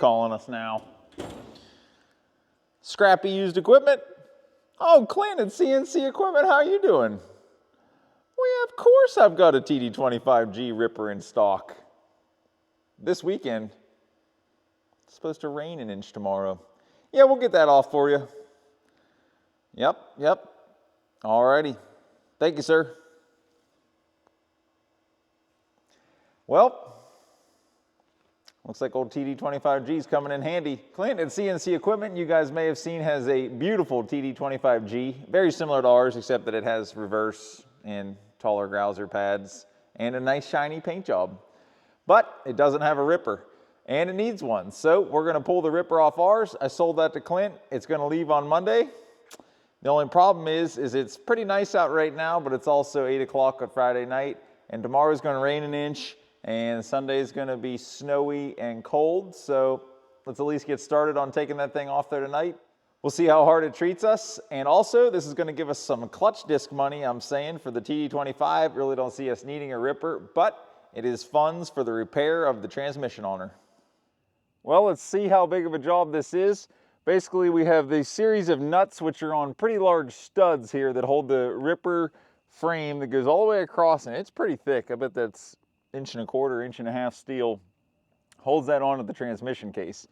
calling us now. Scrappy used equipment. Oh, Clint at CNC Equipment, how are you doing? Well, of course I've got a TD25G ripper in stock. This weekend, it's supposed to rain an inch tomorrow. Yeah, we'll get that off for you. Yep. Alrighty. Thank you, sir. Well, looks like old TD25G is coming in handy. Clint at CNC Equipment, you guys may have seen, has a beautiful TD25G. Very similar to ours, except that it has reverse and taller grouser pads and a nice shiny paint job. But it doesn't have a ripper, and it needs one. So we're gonna pull the ripper off ours. I sold that to Clint. It's gonna leave on Monday. The only problem is it's pretty nice out right now, but it's also 8 o'clock on Friday night, and tomorrow's gonna rain an inch, and Sunday's gonna be snowy and cold, so let's at least get started on taking that thing off there tonight. We'll see how hard it treats us, and also this is gonna give us some clutch disc money, I'm saying, for the TD25. Really don't see us needing a ripper, but it is funds for the repair of the transmission on her. Well, let's see how big of a job this is. Basically, we have the series of nuts which are on pretty large studs here that hold the ripper frame that goes all the way across, and it's pretty thick. I bet that's 1.25 inch steel, holds that onto the transmission case.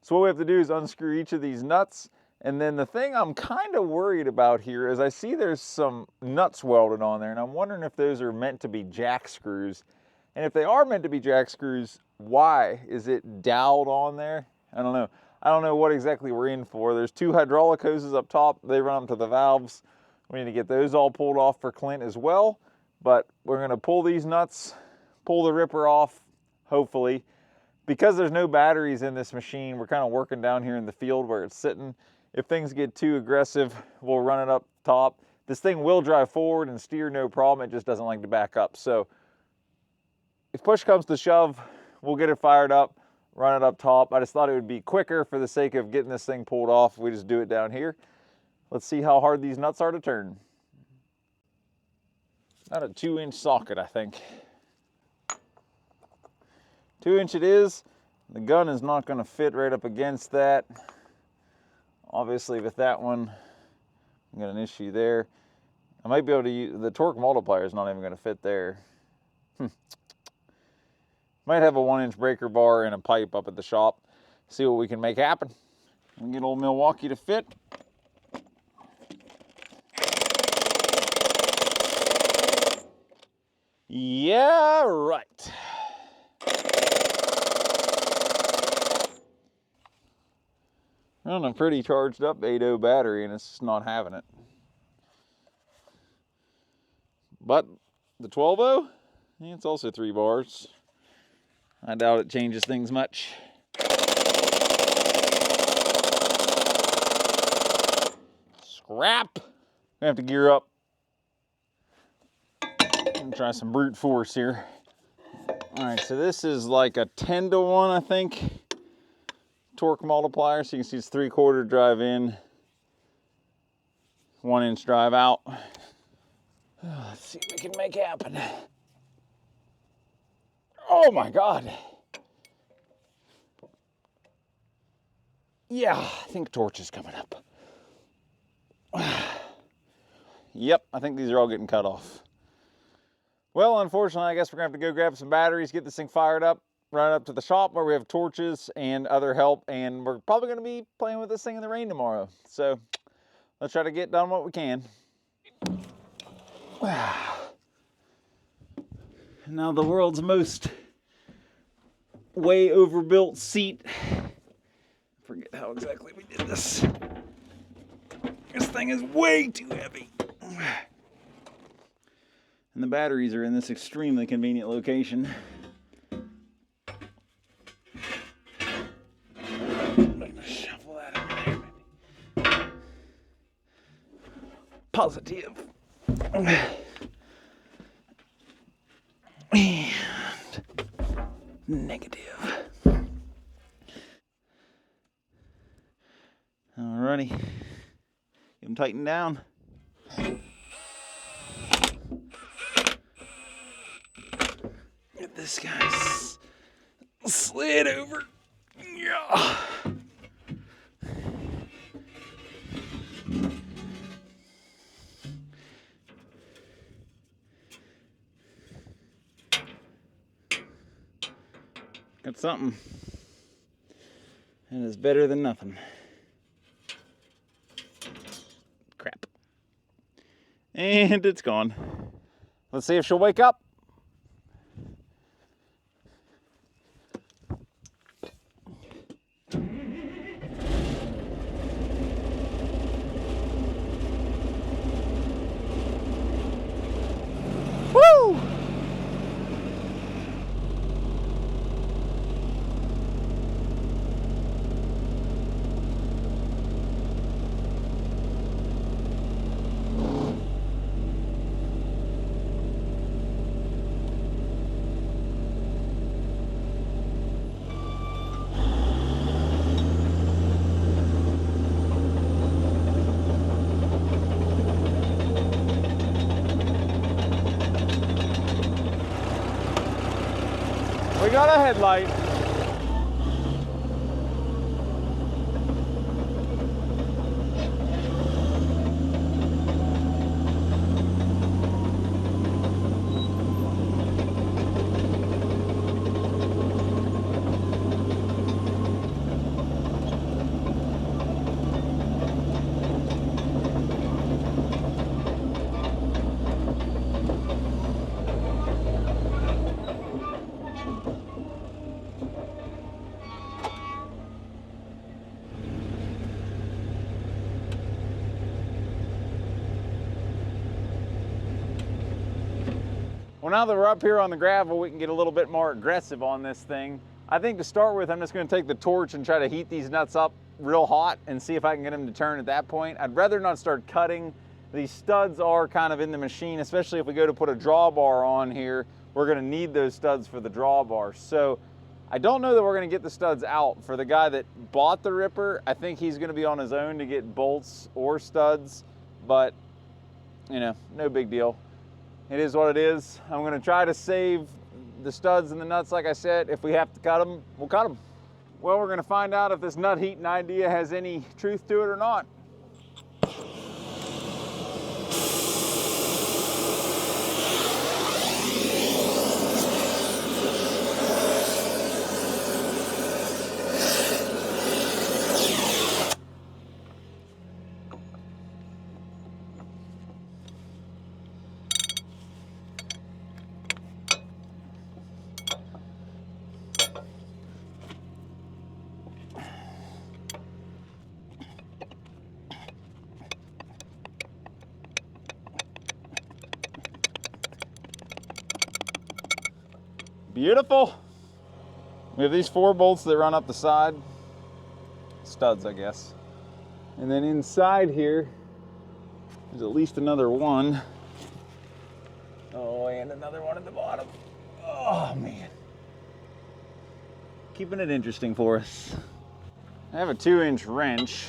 So what we have to do is unscrew each of these nuts, and then the thing I'm kind of worried about here is I see there's some nuts welded on there, and I'm wondering if those are meant to be jack screws. And if they are meant to be jack screws, why is it doweled on there? I don't know. I don't know what exactly we're in for. There's 2 hydraulic hoses up top. They run up to the valves. We need to get those all pulled off for Clint as well. But we're going to pull these nuts, pull the ripper off, hopefully. Because there's no batteries in this machine, we're kind of working down here in the field where it's sitting. If things get too aggressive, we'll run it up top. This thing will drive forward and steer no problem. It just doesn't like to back up. So if push comes to shove, we'll get it fired up, run it up top. I just thought it would be quicker for the sake of getting this thing pulled off. We just do it down here. Let's see how hard these nuts are to turn. About a 2-inch socket, I think. 2-inch it is. The gun is not going to fit right up against that. Obviously with that one, I've got an issue there. I might be able to use, the torque multiplier is not even going to fit there. Might have a 1-inch breaker bar and a pipe up at the shop. See what we can make happen. And get old Milwaukee to fit. Yeah, right. On a pretty charged up 8.0 battery, and it's just not having it. But the 12.0, it's also 3 bars. I doubt it changes things much. Scrap. I have to gear up. I'm try some brute force here. All right, so this is like a 10-to-1, I think, torque multiplier. So you can see it's 3/4 drive in, 1-inch drive out. Let's see what we can make happen. Oh my God. Yeah, I think torch is coming up. Yep, I think these are all getting cut off. Well, unfortunately, I guess we're gonna have to go grab some batteries, get this thing fired up, run it up to the shop where we have torches and other help, and we're probably gonna be playing with this thing in the rain tomorrow. So let's try to get done what we can. Now the world's most way overbuilt seat. Forget how exactly we did this. This thing is way too heavy. And the batteries are in this extremely convenient location. Shuffle that over there. Positive. And negative. Alrighty. Get them tightened down. Get this guy slid over. Yeah. Yeah. Got something. And it's better than nothing. Crap. And it's gone. Let's see if she'll wake up. Woo! We got a headlight. Well, now that we're up here on the gravel, we can get a little bit more aggressive on this thing. I think to start with, I'm just going to take the torch and try to heat these nuts up real hot and see if I can get them to turn at that point. I'd rather not start cutting. These studs are kind of in the machine, especially if we go to put a drawbar on here. We're going to need those studs for the drawbar. So I don't know that we're going to get the studs out. For the guy that bought the Ripper, I think he's going to be on his own to get bolts or studs, but you know, no big deal. It is what it is. I'm going to try to save the studs and the nuts, like I said. If we have to cut them, we'll cut them. Well, we're going to find out if this nut heating idea has any truth to it or not. Beautiful. We have these 4 bolts that run up the side, studs, I guess. And then inside here, there's at least another one. Oh, and another one at the bottom. Oh, man. Keeping it interesting for us. I have a 2-inch wrench.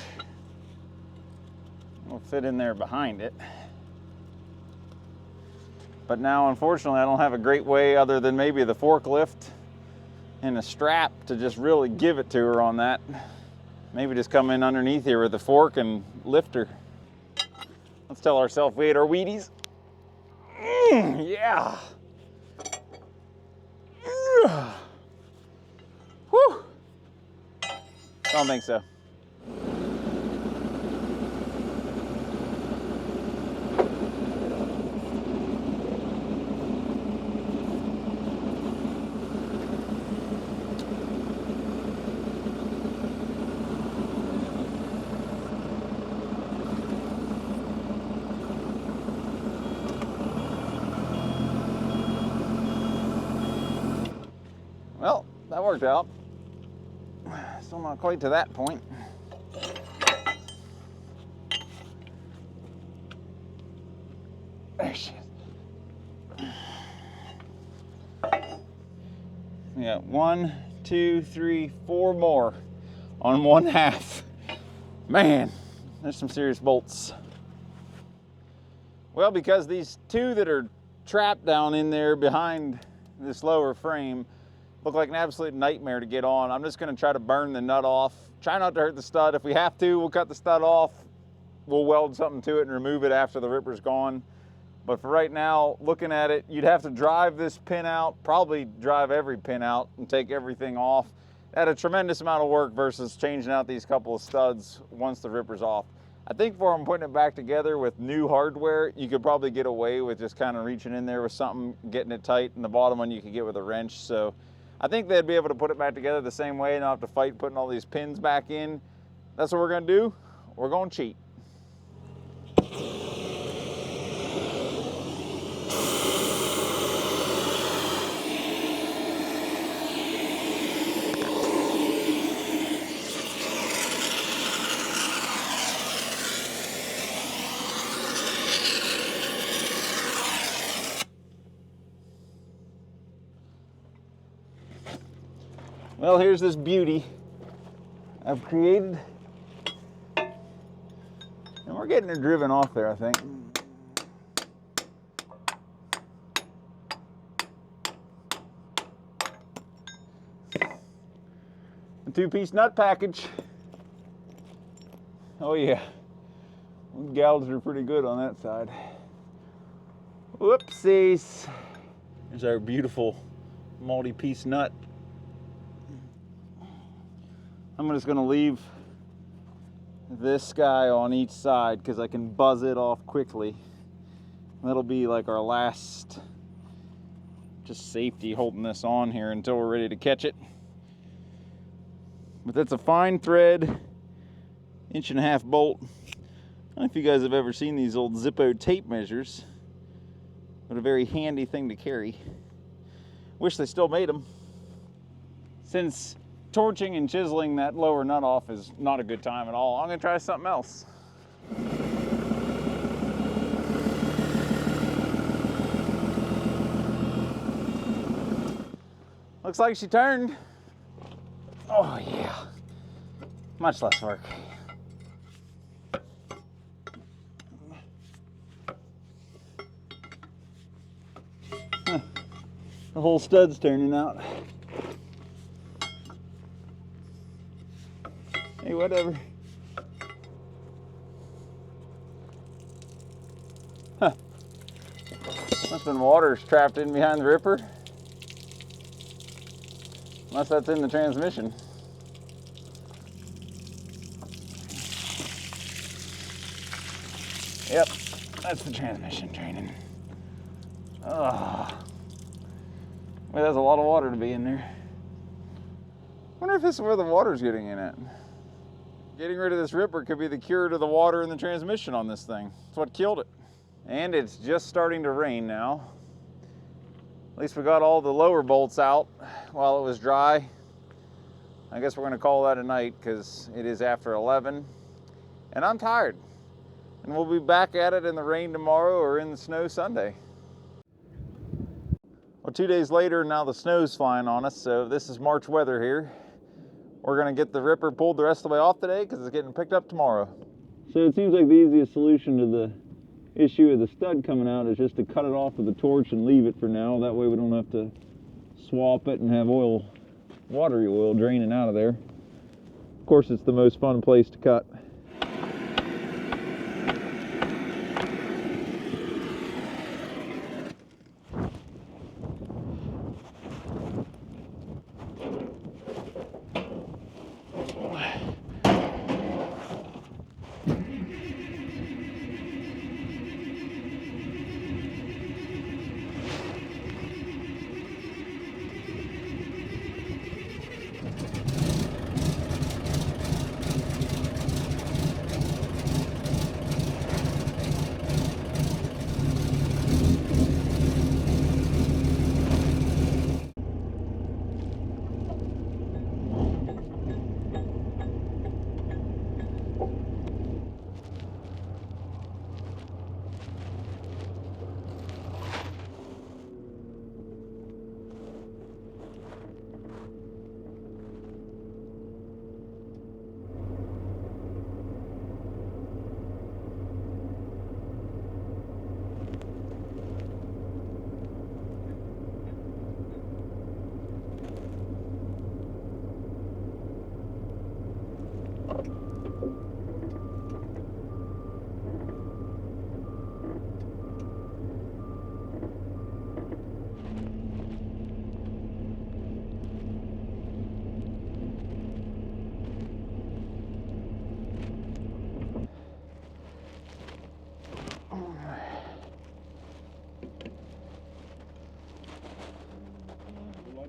It'll fit in there behind it. But now, unfortunately, I don't have a great way other than maybe the forklift and a strap to just really give it to her on that. Maybe just come in underneath here with a fork and lift her. Let's tell ourselves we ate our Wheaties. Yeah. Whew. Don't think so. Well, that worked out. Still not quite to that point. There she is. We got 1, 2, 3, 4 more on 1/2. Man, there's some serious bolts. Well, because these 2 that are trapped down in there behind this lower frame, Look like an absolute nightmare to get on. I'm just gonna try to burn the nut off. Try not to hurt the stud. If we have to, we'll cut the stud off. We'll weld something to it and remove it after the ripper's gone. But for right now, looking at it, you'd have to drive this pin out, probably drive every pin out and take everything off. At a tremendous amount of work versus changing out these couple of studs once the ripper's off. I think for them putting it back together with new hardware, you could probably get away with just kind of reaching in there with something, getting it tight, and the bottom one you could get with a wrench. So I think they'd be able to put it back together the same way and not have to fight putting all these pins back in. That's what we're gonna do. We're gonna cheat. Well, here's this beauty I've created. And we're getting it driven off there, I think. A two-piece nut package. Oh yeah, those gouges are pretty good on that side. Whoopsies. There's our beautiful multi-piece nut. I'm just gonna leave this guy on each side because I can buzz it off quickly. That'll be like our last just safety holding this on here until we're ready to catch it. But that's a fine thread, 1.5-inch bolt. I don't know if you guys have ever seen these old Zippo tape measures, but a very handy thing to carry. Wish they still made them. Since torching and chiseling that lower nut off is not a good time at all, I'm gonna try something else. Looks like she turned. Oh yeah, much less work. Huh. The whole stud's turning out. Hey, whatever. Huh. Must have been water trapped in behind the ripper. Unless that's in the transmission. Yep, that's the transmission draining. Oh. Well, there's a lot of water to be in there. Wonder if this is where the water's getting in at. Getting rid of this ripper could be the cure to the water in the transmission on this thing. That's what killed it. And it's just starting to rain now. At least we got all the lower bolts out while it was dry. I guess we're gonna call that a night because it is after 11 and I'm tired. And we'll be back at it in the rain tomorrow or in the snow Sunday. Well, 2 days later, now the snow's flying on us, so this is March weather here. We're gonna get the ripper pulled the rest of the way off today because it's getting picked up tomorrow. So it seems like the easiest solution to the issue of the stud coming out is just to cut it off with a torch and leave it for now. That way we don't have to swap it and have oil, watery oil draining out of there. Of course, it's the most fun place to cut.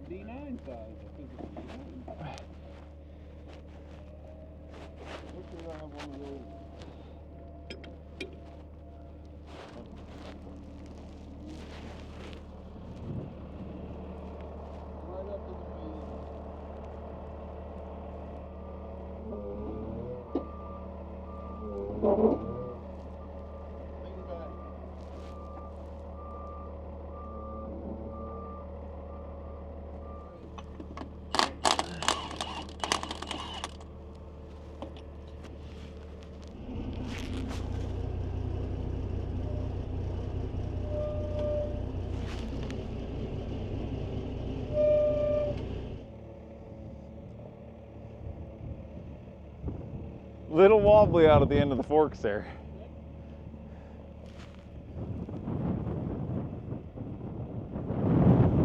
D9 size. I think it's D9. Wish we don't have one of those. Right up to the median. Lean back. Little wobbly out at the end of the forks there.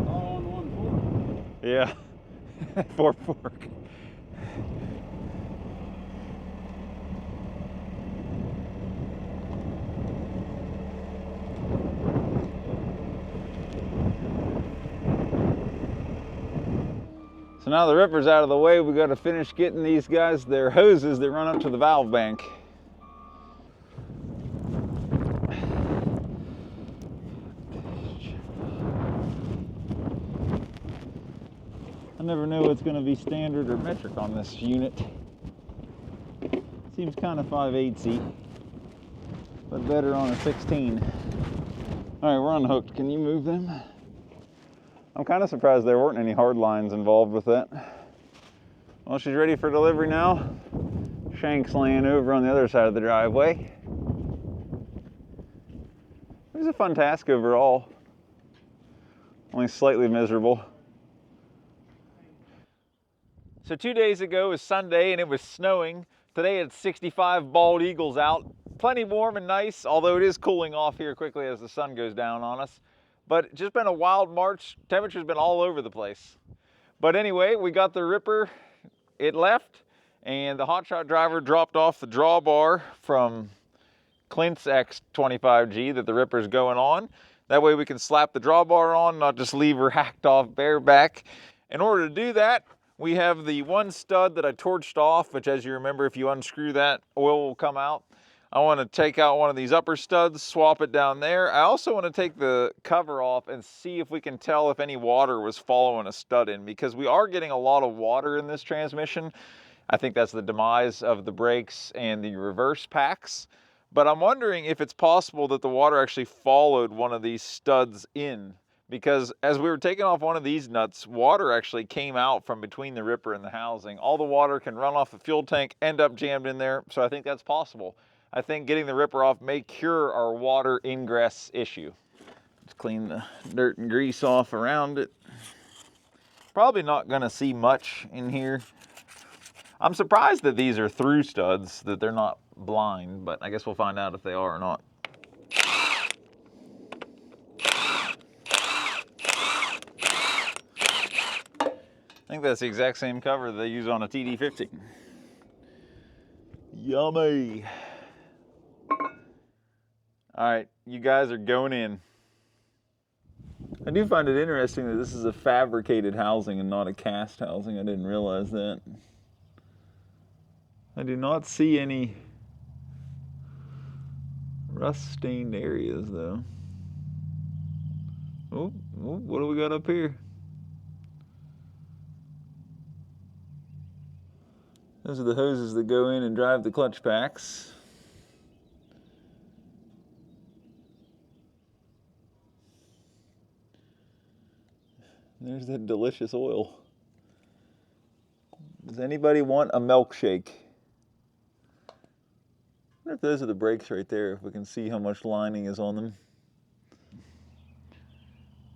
All on one fork. Yeah, 4-fork. So now the ripper's out of the way, we got to finish getting these guys their hoses that run up to the valve bank. I never know what's going to be standard or metric on this unit. Seems kind of 5/8-y, but better on a 16. All right, we're unhooked. Can you move them? I'm kind of surprised there weren't any hard lines involved with that. Well, she's ready for delivery now. Shank's laying over on the other side of the driveway. It was a fun task overall. Only slightly miserable. So 2 days ago was Sunday and it was snowing. Today it's 65 bald eagles out. Plenty warm and nice, although it is cooling off here quickly as the sun goes down on us. But just been a wild March. Temperature's been all over the place. But anyway, we got the ripper. It left, and the hotshot driver dropped off the drawbar from Clint's X25G that the ripper's going on. That way we can slap the drawbar on, not just leave her hacked off bareback. In order to do that, we have the one stud that I torched off, which, as you remember, if you unscrew that, oil will come out. I want to take out one of these upper studs, swap it down there. I also want to take the cover off and see if we can tell if any water was following a stud in, because we are getting a lot of water in this transmission. I think that's the demise of the brakes and the reverse packs. But I'm wondering if it's possible that the water actually followed one of these studs in, because as we were taking off one of these nuts, water actually came out from between the ripper and the housing. All the water can run off the fuel tank, end up jammed in there, so I think that's possible. I think getting the ripper off may cure our water ingress issue. Just clean the dirt and grease off around it. Probably not gonna see much in here. I'm surprised that these are through studs, that they're not blind, but I guess we'll find out if they are or not. I think that's the exact same cover they use on a TD15. Yummy. All right, you guys are going in. I do find it interesting that this is a fabricated housing and not a cast housing. I didn't realize that. I do not see any rust-stained areas, though. Oh, what do we got up here? Those are the hoses that go in and drive the clutch packs. There's that delicious oil. Does anybody want a milkshake? I wonder if those are the brakes right there, if we can see how much lining is on them.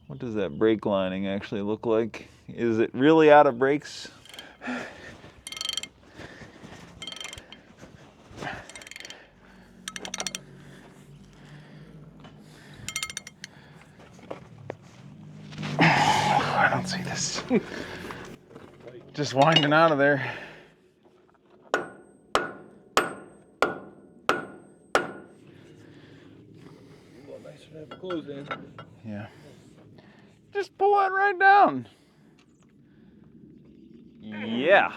What does that brake lining actually look like? Is it really out of brakes? I don't see this. Just winding out of there. Nice to have it closed in. Yeah. Just pull it right down. Yeah.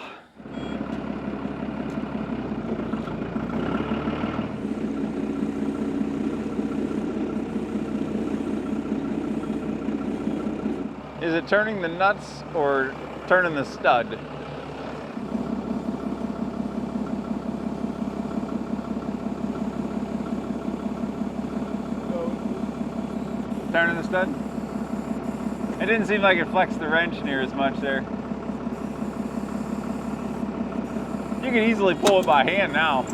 Is it turning the nuts or turning the stud? Turning the stud? It didn't seem like it flexed the wrench near as much there. You can easily pull it by hand now.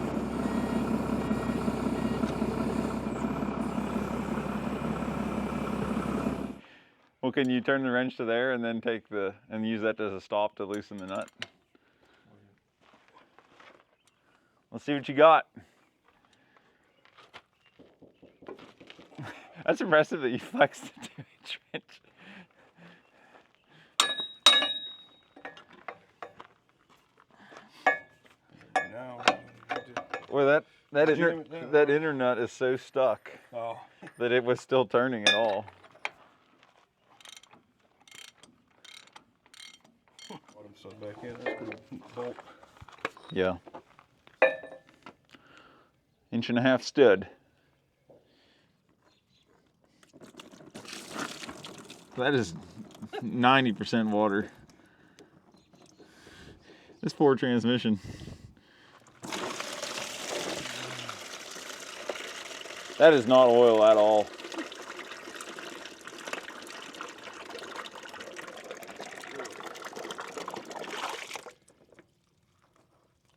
Well, can you turn the wrench to there and then and use that as a stop to loosen the nut? Let's see what you got. That's impressive that you flexed the 2-inch wrench. Now, Well, that inner nut is so stuck that it was still turning at all. Let him set back in. That's pretty bolt. Yeah. 1.5-inch stud. That is 90% water. This poor transmission. That is not oil at all.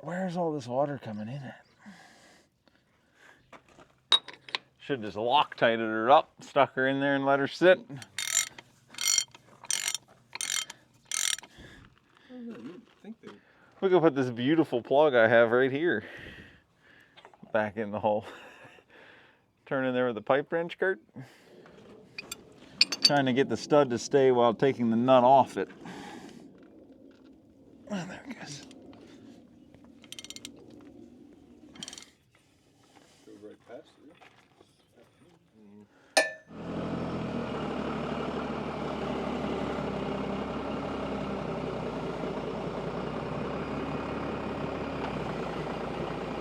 Where's all this water coming in at? Should just Loctited her up, stuck her in there and let her sit. We can put this beautiful plug I have right here back in the hole. Turn in there with a pipe wrench, Kurt. Trying to get the stud to stay while taking the nut off it. Oh, there it goes. Go right past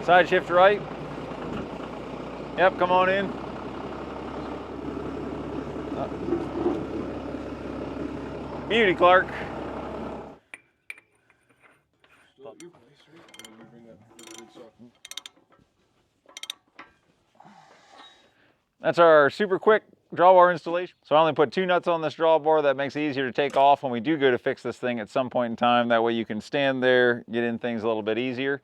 it. Side shift right. Yep, come on in. Beauty, Clark. Still at your place, right? Or did we bring that wood sock? That's our super quick drawbar installation. So I only put 2 nuts on this drawbar. That makes it easier to take off when we do go to fix this thing at some point in time. That way you can stand there, get in things a little bit easier.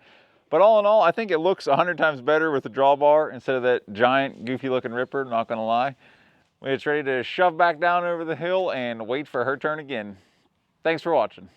But all in all, I think it looks 100 times better with the drawbar instead of that giant, goofy looking ripper, not gonna lie. It's ready to shove back down over the hill and wait for her turn again. Thanks for watching.